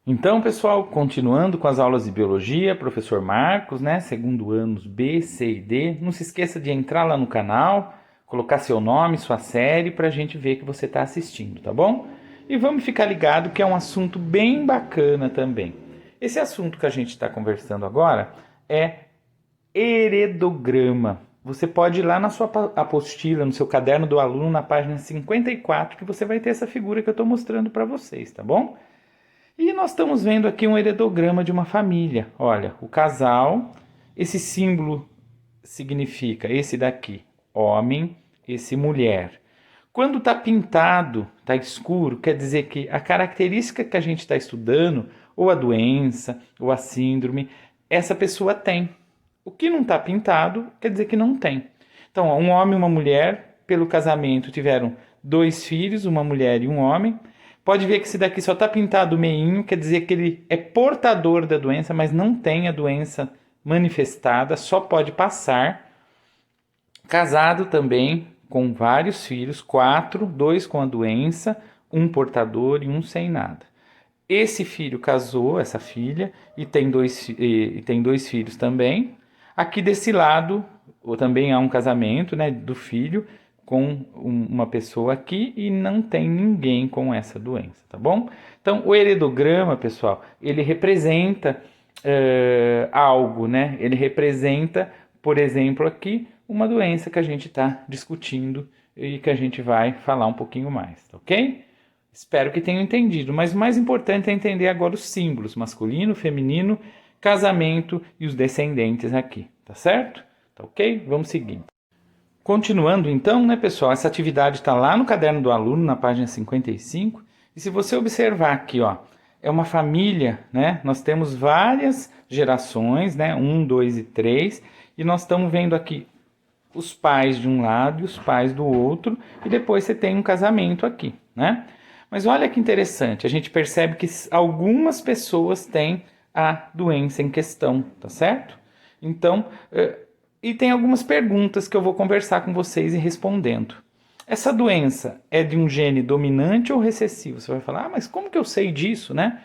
Então, pessoal, continuando com as aulas de biologia, professor Marcos, né? Segundo anos B, C e D. Não se esqueça de entrar lá no canal, colocar seu nome, sua série, para a gente ver que você está assistindo, tá bom? E vamos ficar ligado que é um assunto bem bacana também. Esse assunto que a gente está conversando agora é heredograma. Você pode ir lá na sua apostila, no seu caderno do aluno, na página 54, que você vai ter essa figura que eu estou mostrando para vocês, tá bom? E nós estamos vendo aqui um heredograma de uma família. Olha, o casal, esse símbolo significa esse daqui, homem, esse mulher. Quando está pintado, está escuro, quer dizer que a característica que a gente está estudando, ou a doença, ou a síndrome, essa pessoa tem. O que não está pintado, quer dizer que não tem. Então, um homem e uma mulher, pelo casamento, tiveram 2 filhos, uma mulher e um homem. Pode ver que esse daqui só está pintado o meinho, quer dizer que ele é portador da doença, mas não tem a doença manifestada, só pode passar. Casado também, com vários filhos, 4, 2 com a doença, um portador e um sem nada. Esse filho casou, essa filha, e tem dois filhos também. Aqui desse lado, também há um casamento, né, do filho, com uma pessoa aqui e não tem ninguém com essa doença, tá bom? Então, o heredograma, pessoal, ele representa algo, né? Ele representa, por exemplo, aqui, uma doença que a gente está discutindo e que a gente vai falar um pouquinho mais, tá ok? Espero que tenham entendido, mas o mais importante é entender agora os símbolos, masculino, feminino, casamento e os descendentes aqui, tá certo? Tá ok? Vamos seguir. Continuando então, né, pessoal, essa atividade está lá no caderno do aluno, na página 55, e se você observar aqui, ó, é uma família, né, nós temos várias gerações, né, 1, 2 e 3, e nós estamos vendo aqui os pais de um lado e os pais do outro, e depois você tem um casamento aqui, né? Mas olha que interessante, a gente percebe que algumas pessoas têm a doença em questão, tá certo? Então, e tem algumas perguntas que eu vou conversar com vocês e respondendo. Essa doença é de um gene dominante ou recessivo? Você vai falar, mas como que eu sei disso, né?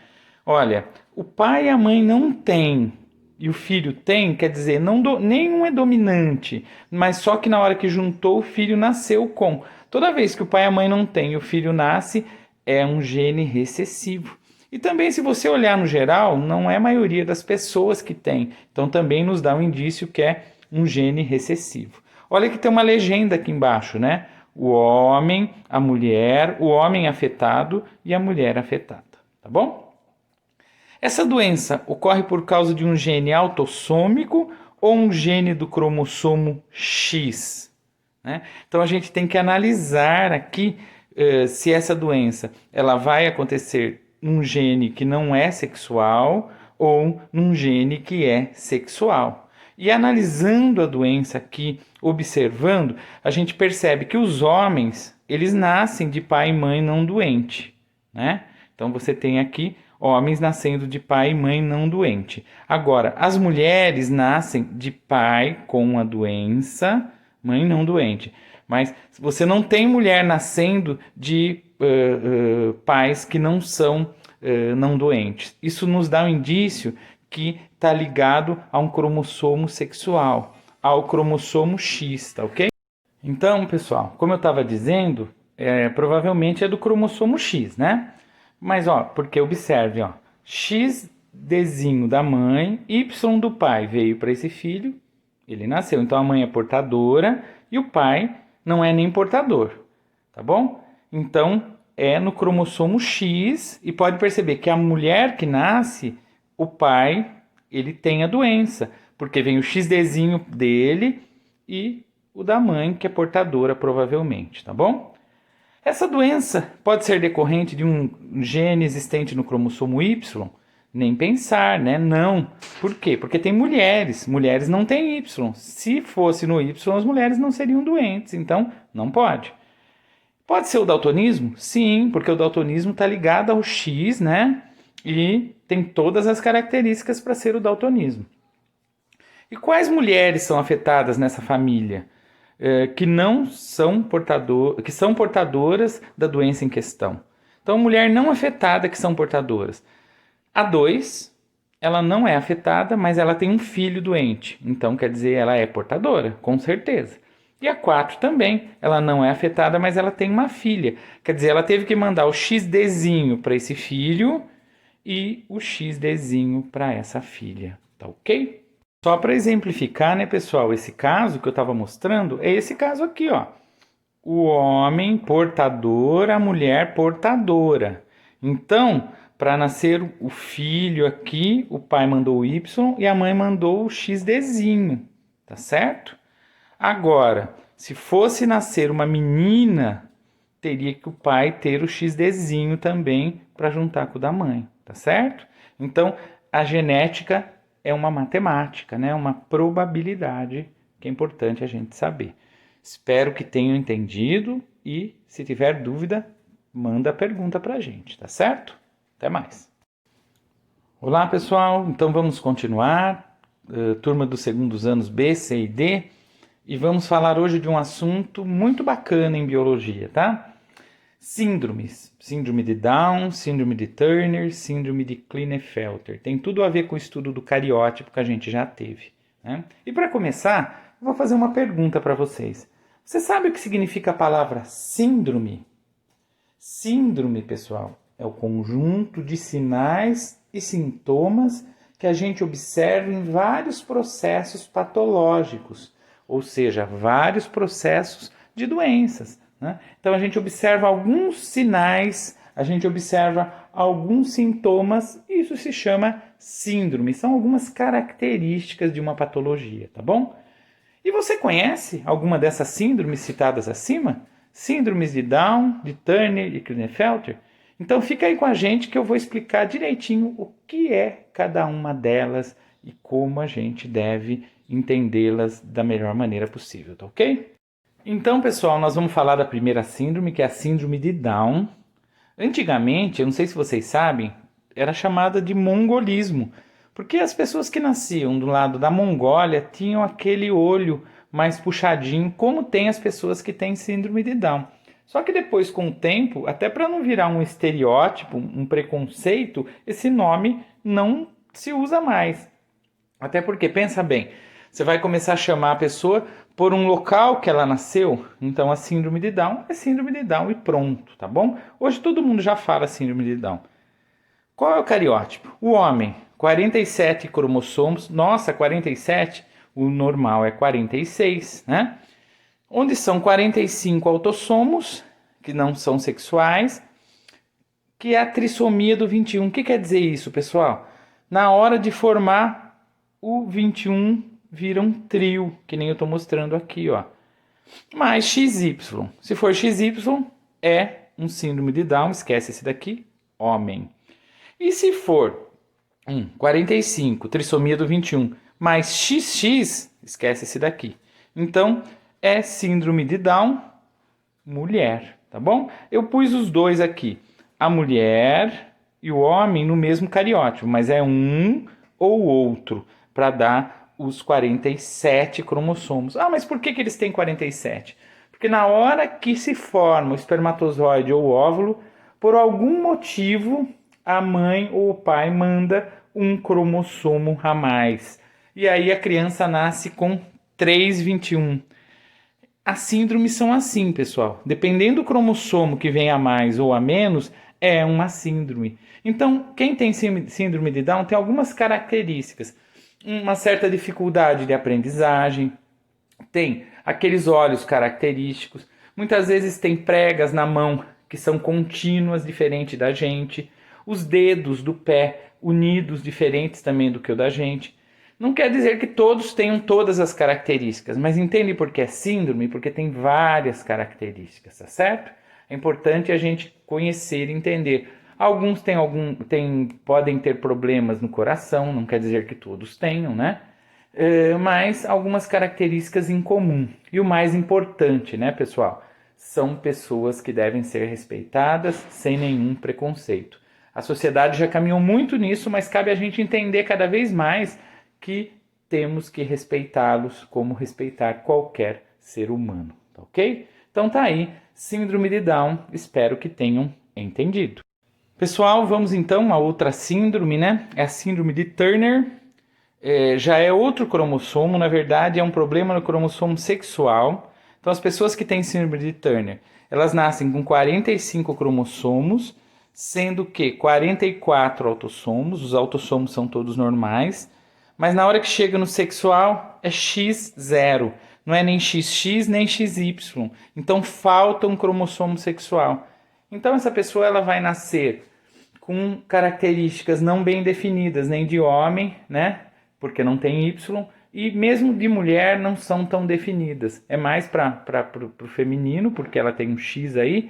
Olha, o pai e a mãe não têm e o filho tem, quer dizer, nenhum é dominante, mas só que na hora que juntou, o filho nasceu com. Toda vez que o pai e a mãe não têm e o filho nasce, é um gene recessivo. E também, se você olhar no geral, não é a maioria das pessoas que tem. Então, também nos dá um indício que é um gene recessivo. Olha que tem uma legenda aqui embaixo, né? O homem, a mulher, o homem afetado e a mulher afetada. Tá bom? Essa doença ocorre por causa de um gene autossômico ou um gene do cromossomo X? Né? Então, a gente tem que analisar aqui se essa doença ela vai acontecer num gene que não é sexual ou num gene que é sexual. E analisando a doença aqui, observando, a gente percebe que os homens, eles nascem de pai e mãe não doente, né? Então você tem aqui homens nascendo de pai e mãe não doente. Agora, as mulheres nascem de pai com a doença, mãe não doente. Mas você não tem mulher nascendo de pais que não são não doentes. Isso nos dá um indício que está ligado a um cromossomo sexual, ao cromossomo X, tá ok? Então, pessoal, como eu estava dizendo, provavelmente é do cromossomo X, né? Mas, ó, porque observe, ó, X desenho da mãe, Y do pai veio para esse filho, ele nasceu. Então, a mãe é portadora e o pai não é nem portador, tá bom? Então, é no cromossomo X e pode perceber que a mulher que nasce, o pai, ele tem a doença, porque vem o XDzinho dele e o da mãe, que é portadora, provavelmente, tá bom? Essa doença pode ser decorrente de um gene existente no cromossomo Y? Nem pensar, né? Não. Por quê? Porque tem mulheres. Mulheres não têm Y. Se fosse no Y, as mulheres não seriam doentes. Então, não pode. Pode ser o daltonismo? Sim, porque o daltonismo está ligado ao X, né? E tem todas as características para ser o daltonismo. E quais mulheres são afetadas nessa família? Que não são que são portadoras da doença em questão. Então, mulher não afetada que são portadoras. A 2, ela não é afetada, mas ela tem um filho doente. Então, quer dizer, ela é portadora, com certeza. E a 4 também, ela não é afetada, mas ela tem uma filha. Quer dizer, ela teve que mandar o XDzinho para esse filho e o XDzinho para essa filha. Tá ok? Só para exemplificar, né, pessoal, esse caso que eu estava mostrando é esse caso aqui, ó. O homem portador, a mulher portadora. Então, para nascer o filho aqui, o pai mandou o Y e a mãe mandou o XDzinho, tá certo? Agora, se fosse nascer uma menina, teria que o pai ter o XDzinho também para juntar com o da mãe, tá certo? Então, a genética é uma matemática, né? Uma probabilidade que é importante a gente saber. Espero que tenham entendido e, se tiver dúvida, manda a pergunta para a gente, tá certo? Até mais. Olá, pessoal. Então, vamos continuar. Turma dos segundos anos B, C e D. E vamos falar hoje de um assunto muito bacana em biologia, tá? Síndromes. Síndrome de Down, síndrome de Turner, síndrome de Klinefelter. Tem tudo a ver com o estudo do cariótipo que a gente já teve, né? E para começar, eu vou fazer uma pergunta para vocês. Você sabe o que significa a palavra síndrome? Síndrome, pessoal, é o conjunto de sinais e sintomas que a gente observa em vários processos patológicos, ou seja, vários processos de doenças, né? Então a gente observa alguns sinais, a gente observa alguns sintomas, e isso se chama síndrome. São algumas características de uma patologia, tá bom? E você conhece alguma dessas síndromes citadas acima? Síndromes de Down, de Turner e Klinefelter? Então fica aí com a gente que eu vou explicar direitinho o que é cada uma delas e como a gente deve entendê-las da melhor maneira possível, tá ok? Então, pessoal, nós vamos falar da primeira síndrome, que é a síndrome de Down. Antigamente, eu não sei se vocês sabem, era chamada de mongolismo, porque as pessoas que nasciam do lado da Mongólia tinham aquele olho mais puxadinho, como tem as pessoas que têm síndrome de Down. Só que depois, com o tempo, até para não virar um estereótipo, um preconceito, esse nome não se usa mais. Até porque, pensa bem, você vai começar a chamar a pessoa por um local que ela nasceu, então a síndrome de Down é síndrome de Down e pronto, tá bom? Hoje todo mundo já fala síndrome de Down. Qual é o cariótipo? O homem, 47 cromossomos, nossa, 47, o normal é 46, né? Onde são 45 autossomos, que não são sexuais, que é a trissomia do 21. O que quer dizer isso, pessoal? Na hora de formar o 21 vira um trio, que nem eu estou mostrando aqui, ó. Mais XY. Se for XY, é um síndrome de Down, esquece esse daqui, homem. E se for 45, trissomia do 21, mais XX, esquece esse daqui. Então, é síndrome de Down, mulher, tá bom? Eu pus os dois aqui, a mulher e o homem no mesmo cariótipo, mas é um ou outro, para dar os 47 cromossomos. Ah, mas por que eles têm 47? Porque na hora que se forma o espermatozoide ou o óvulo, por algum motivo, a mãe ou o pai manda um cromossomo a mais. E aí a criança nasce com 3,21. As síndromes são assim, pessoal. Dependendo do cromossomo que vem a mais ou a menos, é uma síndrome. Então, quem tem síndrome de Down tem algumas características. Uma certa dificuldade de aprendizagem, tem aqueles olhos característicos, muitas vezes tem pregas na mão que são contínuas, diferente da gente, os dedos do pé unidos, diferentes também do que o da gente. Não quer dizer que todos tenham todas as características, mas entende por que é síndrome? Porque tem várias características, tá certo? É importante a gente conhecer e entender. Alguns podem ter problemas no coração, não quer dizer que todos tenham, né? Mas algumas características em comum. E o mais importante, né, pessoal? São pessoas que devem ser respeitadas sem nenhum preconceito. A sociedade já caminhou muito nisso, mas cabe a gente entender cada vez mais que temos que respeitá-los como respeitar qualquer ser humano, ok? Então tá aí, síndrome de Down, espero que tenham entendido. Pessoal, vamos então a outra síndrome, né? É a síndrome de Turner. Já é outro cromossomo, na verdade é um problema no cromossomo sexual. Então as pessoas que têm síndrome de Turner, elas nascem com 45 cromossomos, sendo que 44 autossomos, os autossomos são todos normais, mas na hora que chega no sexual é X0, não é nem XX nem XY, então falta um cromossomo sexual. Então essa pessoa ela vai nascer com características não bem definidas, nem de homem, né? Porque não tem Y, e mesmo de mulher não são tão definidas. É mais para o feminino, porque ela tem um X aí,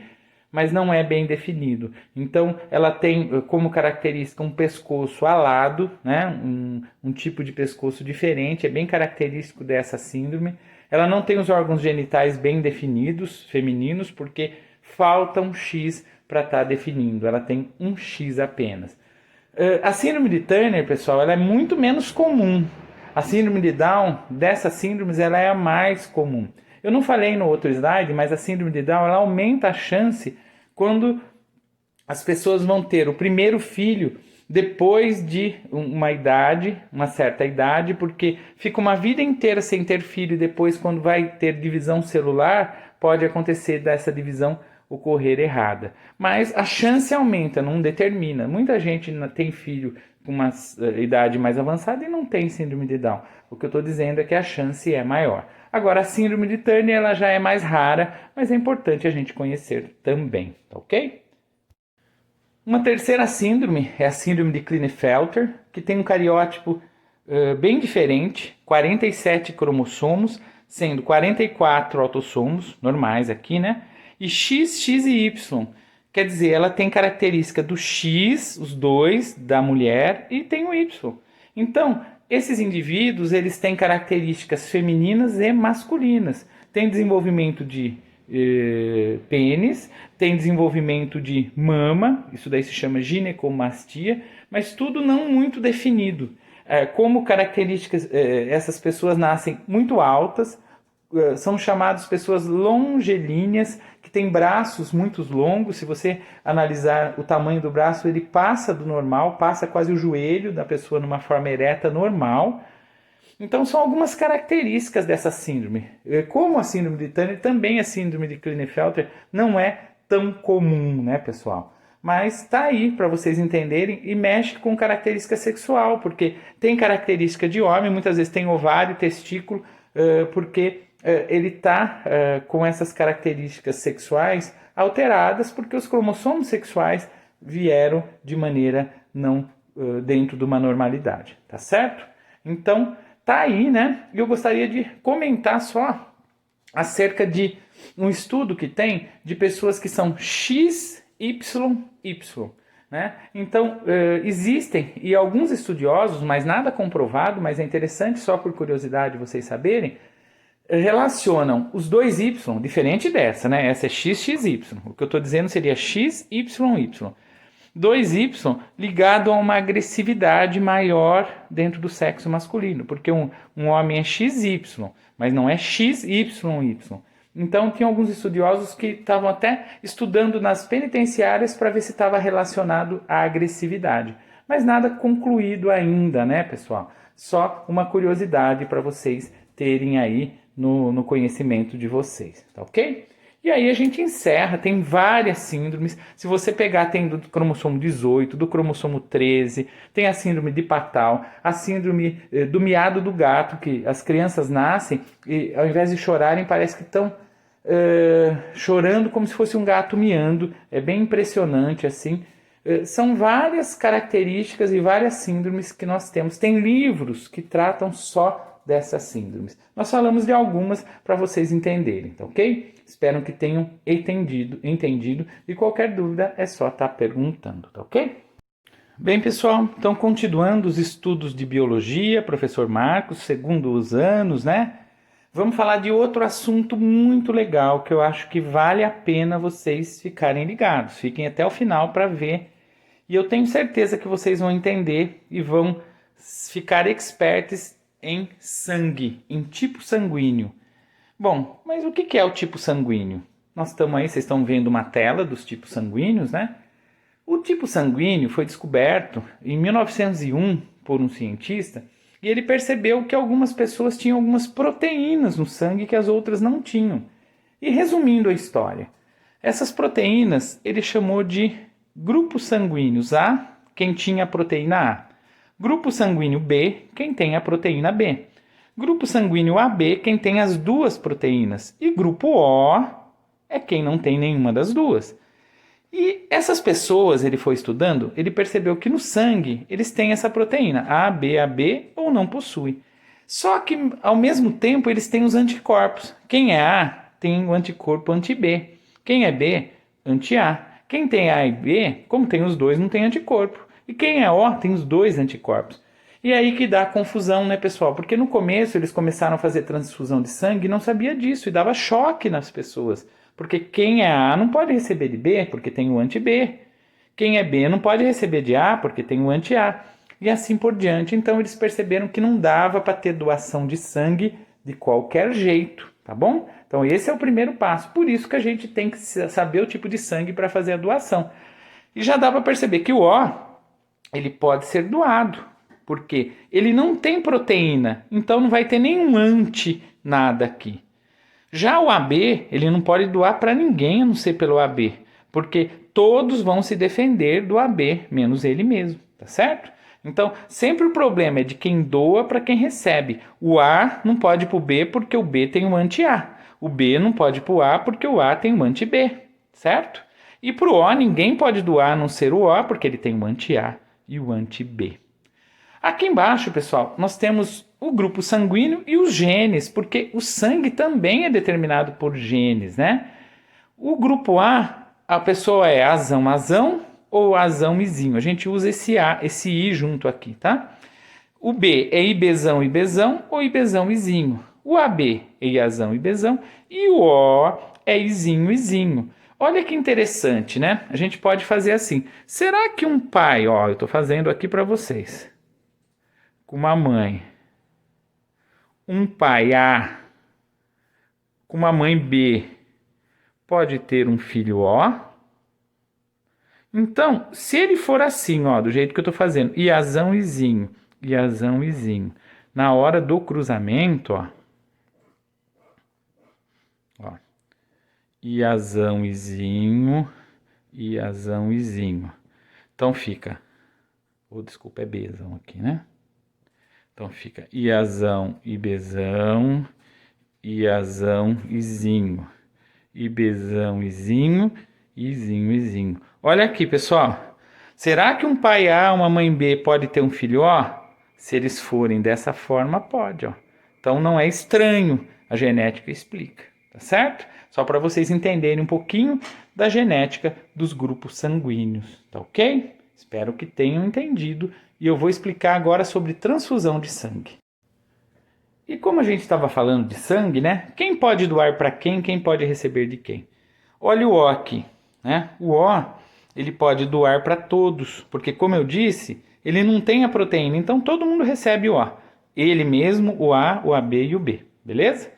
mas não é bem definido. Então, ela tem como característica um pescoço alado, né? Um tipo de pescoço diferente, é bem característico dessa síndrome. Ela não tem os órgãos genitais bem definidos, femininos, porque falta um X para estar definindo. Ela tem um X apenas. A síndrome de Turner, pessoal, ela é muito menos comum. A síndrome de Down, dessas síndromes, ela é a mais comum. Eu não falei no outro slide, mas a síndrome de Down ela aumenta a chance quando as pessoas vão ter o primeiro filho depois de uma certa idade, porque fica uma vida inteira sem ter filho e depois, quando vai ter divisão celular, pode acontecer dessa divisão ocorrer errada. Mas a chance aumenta, não determina. Muita gente tem filho com uma idade mais avançada e não tem síndrome de Down. O que eu estou dizendo é que a chance é maior. Agora, a síndrome de Turner ela já é mais rara, mas é importante a gente conhecer também, tá ok? Uma terceira síndrome é a síndrome de Klinefelter, que tem um cariótipo bem diferente, 47 cromossomos, sendo 44 autossomos, normais aqui, né? E X, X e Y. Quer dizer, ela tem característica do X, os dois, da mulher, e tem o Y. Então, esses indivíduos, eles têm características femininas e masculinas. Tem desenvolvimento de pênis, tem desenvolvimento de mama, isso daí se chama ginecomastia, mas tudo não muito definido. Como características, essas pessoas nascem muito altas, são chamadas pessoas longilíneas, que têm braços muito longos. Se você analisar o tamanho do braço, ele passa do normal, passa quase o joelho da pessoa numa forma ereta normal. Então são algumas características dessa síndrome. Como a síndrome de Turner, também a síndrome de Klinefelter não é tão comum, né, pessoal? Mas está aí para vocês entenderem, e mexe com característica sexual, porque tem característica de homem, muitas vezes tem ovário, testículo, porque ele está com essas características sexuais alteradas, porque os cromossomos sexuais vieram de maneira não dentro de uma normalidade, tá certo? Então, tá aí, né? E eu gostaria de comentar só acerca de um estudo que tem de pessoas que são XYY, né? Então, existem, e alguns estudiosos, mas nada comprovado, mas é interessante só por curiosidade vocês saberem, relacionam os dois Y, diferente dessa, né? Essa é XXY. O que eu estou dizendo seria XYY. 2Y ligado a uma agressividade maior dentro do sexo masculino, porque um homem é XY, mas não é XYY. Então, tinha alguns estudiosos que estavam até estudando nas penitenciárias para ver se estava relacionado à agressividade. Mas nada concluído ainda, né, pessoal? Só uma curiosidade para vocês terem aí no conhecimento de vocês, tá ok? E aí a gente encerra, tem várias síndromes. Se você pegar, tem do cromossomo 18, do cromossomo 13, tem a síndrome de Patal, a síndrome do miado do gato, que as crianças nascem e ao invés de chorarem parece que estão chorando como se fosse um gato miando. É bem impressionante assim. São várias características e várias síndromes que nós temos. Tem livros que tratam só dessas síndromes. Nós falamos de algumas para vocês entenderem, tá ok? Espero que tenham entendido. E qualquer dúvida é só estar perguntando, tá ok? Bem, pessoal, então continuando os estudos de biologia, professor Marcos, segundo os anos, né? Vamos falar de outro assunto muito legal que eu acho que vale a pena vocês ficarem ligados. Fiquem até o final para ver. E eu tenho certeza que vocês vão entender e vão ficar expertos em sangue, em tipo sanguíneo. Bom, mas o que é o tipo sanguíneo? Nós estamos aí, vocês estão vendo uma tela dos tipos sanguíneos, né? O tipo sanguíneo foi descoberto em 1901 por um cientista e ele percebeu que algumas pessoas tinham algumas proteínas no sangue que as outras não tinham. E resumindo a história, essas proteínas ele chamou de grupos sanguíneos A, quem tinha a proteína A. Grupo sanguíneo B, quem tem a proteína B. Grupo sanguíneo AB, quem tem as duas proteínas. E grupo O é quem não tem nenhuma das duas. E essas pessoas, ele foi estudando, ele percebeu que no sangue eles têm essa proteína, A, B, AB, ou não possui. Só que, ao mesmo tempo, eles têm os anticorpos. Quem é A tem o anticorpo anti-B. Quem é B, anti-A. Quem tem A e B, como tem os dois, não tem anticorpo. E quem é O tem os dois anticorpos. E aí que dá a confusão, né, pessoal? Porque no começo eles começaram a fazer transfusão de sangue e não sabia disso, e dava choque nas pessoas. Porque quem é A não pode receber de B, porque tem o anti-B. Quem é B não pode receber de A, porque tem o anti-A. E assim por diante. Então eles perceberam que não dava para ter doação de sangue de qualquer jeito, tá bom? Então esse é o primeiro passo. Por isso que a gente tem que saber o tipo de sangue para fazer a doação. E já dá para perceber que o O, ele pode ser doado. Porque ele não tem proteína, então não vai ter nenhum anti nada aqui. Já o AB, ele não pode doar para ninguém a não ser pelo AB, porque todos vão se defender do AB, menos ele mesmo, tá certo? Então, sempre o problema é de quem doa para quem recebe. O A não pode ir para o B porque o B tem um anti-A. O B não pode ir para o A porque o A tem um anti-B, certo? E para o O, ninguém pode doar a não ser o O porque ele tem o anti-A e o anti-B. Aqui embaixo, pessoal, nós temos o grupo sanguíneo e os genes, porque o sangue também é determinado por genes, né? O grupo a pessoa é azão ou azão-izinho. A gente usa esse A, esse I junto aqui, tá? O B é ibezão ou ibezão-izinho. O AB é iazão-ibezão e o O é izinho. Olha que interessante, né? A gente pode fazer assim. Será que um pai, ó, eu estou fazendo aqui para vocês, com uma mãe, um pai A com uma mãe B, pode ter um filho O? Então, se ele for assim, ó, do jeito que eu estou fazendo, iazão-izinho, na hora do cruzamento, ó, iazão-izinho. Então fica, desculpa, é Bzão aqui, né? Então fica iazão, ibezão, iazão-izinho, ibezão-izinho, izinho. Olha aqui, pessoal. Será que um pai A, uma mãe B pode ter um filho O? Se eles forem dessa forma, pode, ó. Então não é estranho, a genética explica, tá certo? Só para vocês entenderem um pouquinho da genética dos grupos sanguíneos, tá ok? Espero que tenham entendido. E eu vou explicar agora sobre transfusão de sangue. E como a gente estava falando de sangue, né? Quem pode doar para quem pode receber de quem? Olha o O aqui, né? O O, ele pode doar para todos, porque como eu disse, ele não tem a proteína, então todo mundo recebe o O. Ele mesmo, o A, o AB e o B, beleza?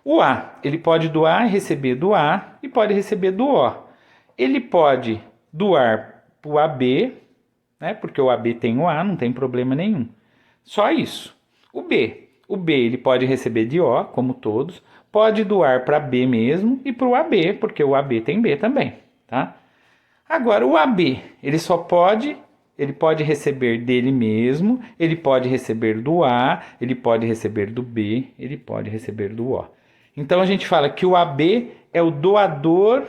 O A, ele pode doar e receber do A e pode receber do O. Ele pode doar para o AB, né? Porque o AB tem o A, não tem problema nenhum. Só isso. O B ele pode receber de O, como todos, pode doar para B mesmo e para o AB, porque o AB tem B também, tá? Agora, o AB, ele pode receber dele mesmo, ele pode receber do A, ele pode receber do B, ele pode receber do O. Então, a gente fala que o AB é o doador,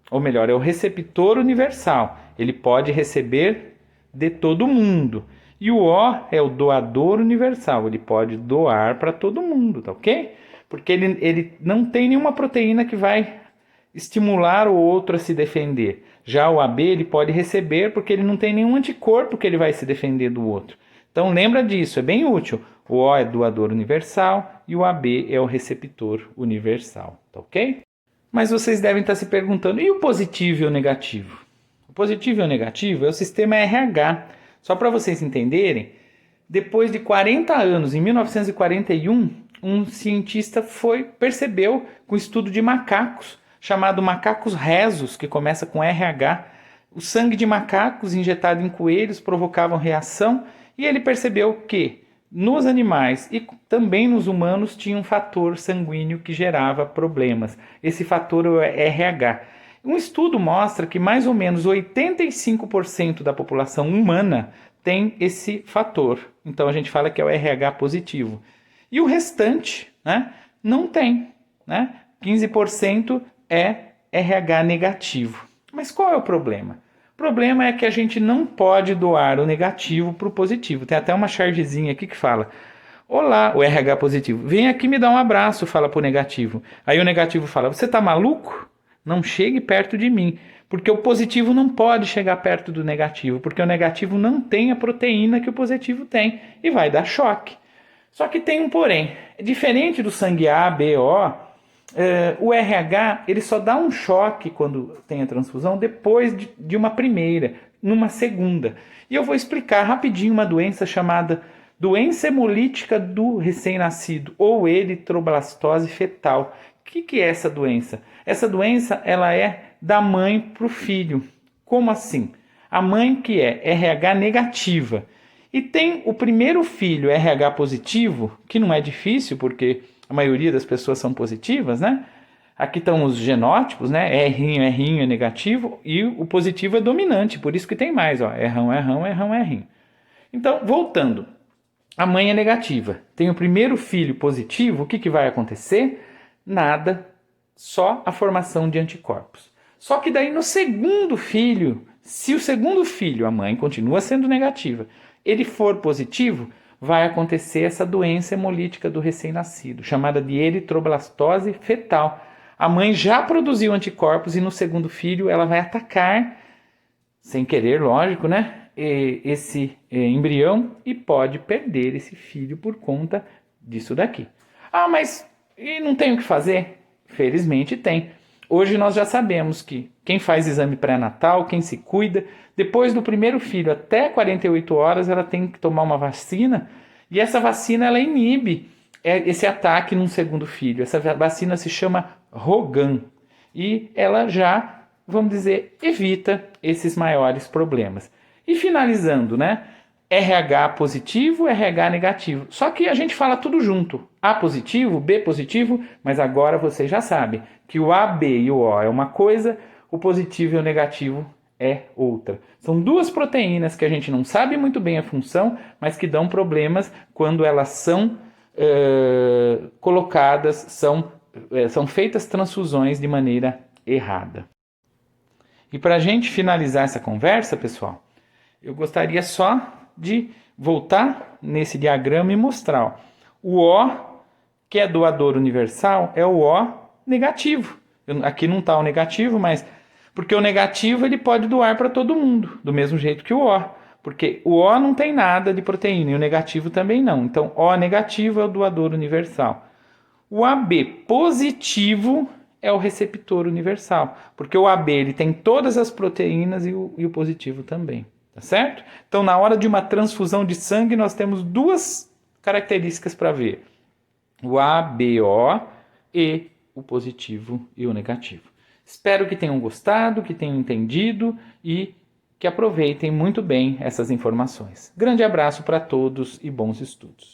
ou melhor, é o receptor universal. Ele pode receber de todo mundo. E o O é o doador universal, ele pode doar para todo mundo, tá ok? Porque ele não tem nenhuma proteína que vai estimular o outro a se defender. Já o AB ele pode receber porque ele não tem nenhum anticorpo que ele vai se defender do outro. Então lembra disso, é bem útil. O O é doador universal e o AB é o receptor universal, tá ok? Mas vocês devem estar se perguntando, e o positivo e o negativo? O positivo e o negativo é o sistema RH. Só para vocês entenderem, depois de 40 anos, em 1941, um cientista percebeu com estudo de macacos, chamado macacos rhesus, que começa com RH, o sangue de macacos injetado em coelhos provocavam reação e ele percebeu que nos animais e também nos humanos tinha um fator sanguíneo que gerava problemas. Esse fator é o RH. Um estudo mostra que mais ou menos 85% da população humana tem esse fator. Então a gente fala que é o RH positivo. E o restante, né, não tem. Né? 15% é RH negativo. Mas qual é o problema? O problema é que a gente não pode doar o negativo para o positivo. Tem até uma chargezinha aqui que fala: olá, o RH positivo, vem aqui me dar um abraço, fala para o negativo. Aí o negativo fala: você está maluco? Não chegue perto de mim. Porque o positivo não pode chegar perto do negativo, porque o negativo não tem a proteína que o positivo tem e vai dar choque. Só que tem um porém. Diferente do sangue A, B, O, o RH ele só dá um choque quando tem a transfusão depois de uma primeira, numa segunda. E eu vou explicar rapidinho uma doença chamada doença hemolítica do recém-nascido ou eritroblastose fetal. O que é essa doença? Essa doença ela é da mãe para o filho. Como assim? A mãe que é RH negativa e tem o primeiro filho RH positivo, que não é difícil porque a maioria das pessoas são positivas, né? Aqui estão os genótipos, né? Rzinho é negativo e o positivo é dominante, por isso que tem mais, ó. Rzinho. Então, voltando. A mãe é negativa. Tem o primeiro filho positivo, o que vai acontecer? Nada, só a formação de anticorpos. Só que daí no segundo filho, se o segundo filho, a mãe continua sendo negativa, ele for positivo, vai acontecer essa doença hemolítica do recém-nascido, chamada de eritroblastose fetal. A mãe já produziu anticorpos e no segundo filho ela vai atacar, sem querer, lógico, né? Esse embrião e pode perder esse filho por conta disso daqui. Ah, mas e não tem o que fazer? Felizmente tem. Hoje nós já sabemos que quem faz exame pré-natal, quem se cuida, depois do primeiro filho até 48 horas ela tem que tomar uma vacina e essa vacina ela inibe esse ataque num segundo filho. Essa vacina se chama Rogan e ela já, vamos dizer, evita esses maiores problemas. E finalizando, né? RH positivo, RH negativo. Só que a gente fala tudo junto. A positivo, B positivo, mas agora você já sabe que o A, B e o O é uma coisa, o positivo e o negativo é outra. São duas proteínas que a gente não sabe muito bem a função, mas que dão problemas quando elas são colocadas, são feitas transfusões de maneira errada. E para a gente finalizar essa conversa, pessoal, eu gostaria só de voltar nesse diagrama e mostrar. Ó, o O, que é doador universal, é o O negativo. Aqui não está o negativo, mas porque o negativo ele pode doar para todo mundo, do mesmo jeito que o O. Porque o O não tem nada de proteína e o negativo também não. Então, O negativo é o doador universal. O AB positivo é o receptor universal, porque o AB ele tem todas as proteínas e o positivo também. Tá certo? Então, na hora de uma transfusão de sangue, nós temos duas características para ver. O ABO e o positivo e o negativo. Espero que tenham gostado, que tenham entendido e que aproveitem muito bem essas informações. Grande abraço para todos e bons estudos.